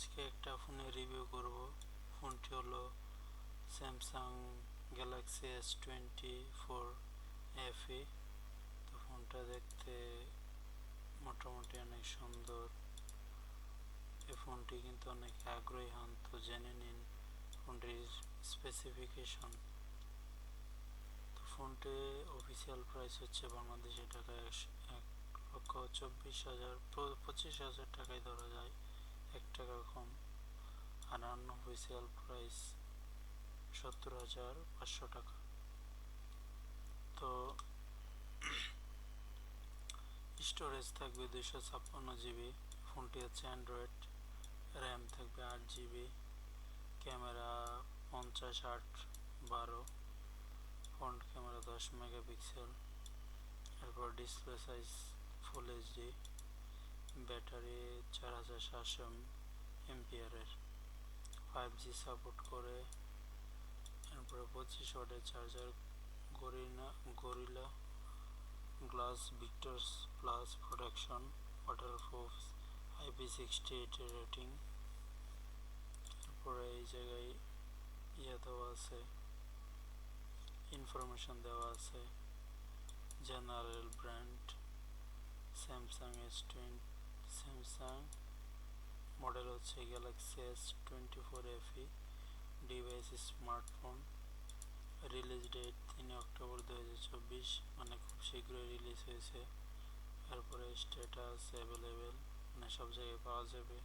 আজকে একটা ফোনের রিভিউ করব। ফোনটি হলো স্যামসাং গ্যালাক্সি S24 FE। তো ফোনটা দেখতে মোটামুটি অনেক সুন্দর। এই ফোনটি কিন্তু অনেক আগ্রহী হন, তো জেনে নিন ফোনটির স্পেসিফিকেশন। তো ফোনটি অফিসিয়াল প্রাইস হচ্ছে বাংলাদেশি টাকায় 1,25,000 টাকায় ধরা যায়, 1 টাকা কম। আর আনঅফিসিয়াল প্রাইস 70,500 টাকা। তো স্টোরেজ থাকবে 256 GB। ফোনটি হচ্ছে অ্যান্ড্রয়েড। র্যাম থাকবে 8 GB। Camera 50-8-12। Front camera 10 megapixel. এরপর display size full HD. Battery 4700 mAh-এর। 5G সাপোর্ট করে। এরপরে 25 ওয়াটের charger. Gorilla Glass Victus plus protection, waterproof, IP68 এর রেটিং। তারপরে এই জায়গায় দেওয়া আছে, ইনফরমেশন দেওয়া আছে। জেনারেল ব্র্যান্ড স্যামসাং, মডেল হচ্ছে Galaxy S24 FE। Device smartphone. Release date 3 October 2024, মানে খুব শীঘ্রই রিলিজ হয়েছে। এরপরে স্ট্যাটাস অ্যাভেলেবেল, মানে সব জায়গায় পাওয়া যাবে।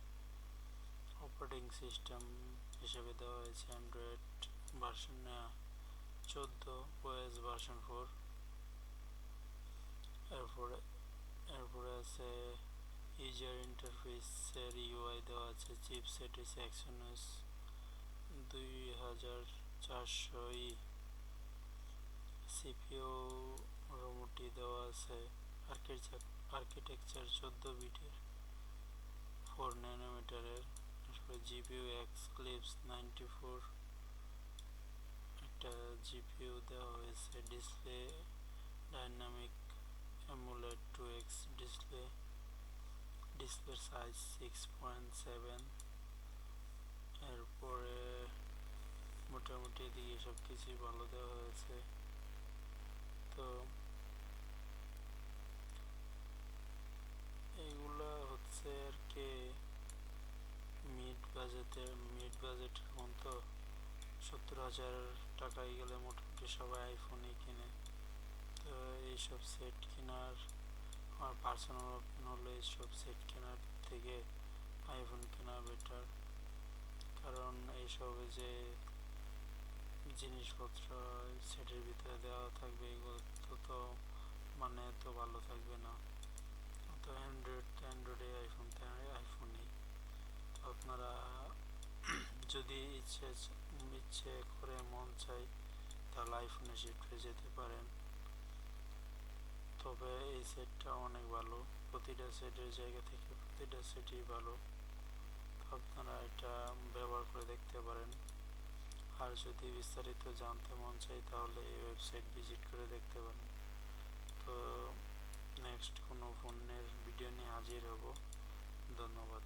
অপারেটিং সিস্টেম হিসেবে দেওয়া হয়েছে অ্যান্ড্রয়েড ভার্সন 14, OS ভার্সন 4। এরপরে আছে ইউজার ইন্টারফেসের UI দেওয়া আছে। চিপসেট হচ্ছে Exynos 2400E। CPU মোটামুটি দেওয়া আছে। আর্কিটেকচার 14 বিটের 4 nm-এর। GPU Xclipse 94 একটা GPU দেওয়া হয়েছে। Display dynamic AMOLED 2X display. ডিসপ্লের সাইজ 6.7। এরপরে মোটামুটি এদিকে সব কিছুই ভালো দেওয়া হয়েছে। তো এইগুলা হচ্ছে আর কি মিড বাজেটের ফোন। তো 70,000 টাকায় গেলে মোটামুটি সবাই আইফোনই কিনে। তো এইসব সেট কেনার আমার পার্সোনাল অপিনিয়ন হলো, এইসব সেট কেনার থেকে আইফোন কেনা বেটার। কারণ এইসবে যে জিনিসপত্র সেটের ভিতরে দেওয়া থাকবে এগুলো তো মানে তো ভালো থাকবে না। তো অ্যান্ড্রয়েডে আইফোনই। তো আপনারা যদি ইচ্ছে করে মন চাই তাহলে আইফোনে শিফট হয়ে যেতে পারেন। তবে এই সেটটা অনেক ভালো, প্রতিটা সেটের জায়গা থেকে প্রতিটা সেটই ভালো। আপনারা এটা ব্যবহার করে দেখতে পারেন। আর যদি বিস্তারিত জানতে মন চাই তাহলে এই ওয়েবসাইট ভিজিট করে দেখতে পারেন। তো নেক্সট কোনো ফোনের ভিডিও নিয়ে হাজির হব। ধন্যবাদ।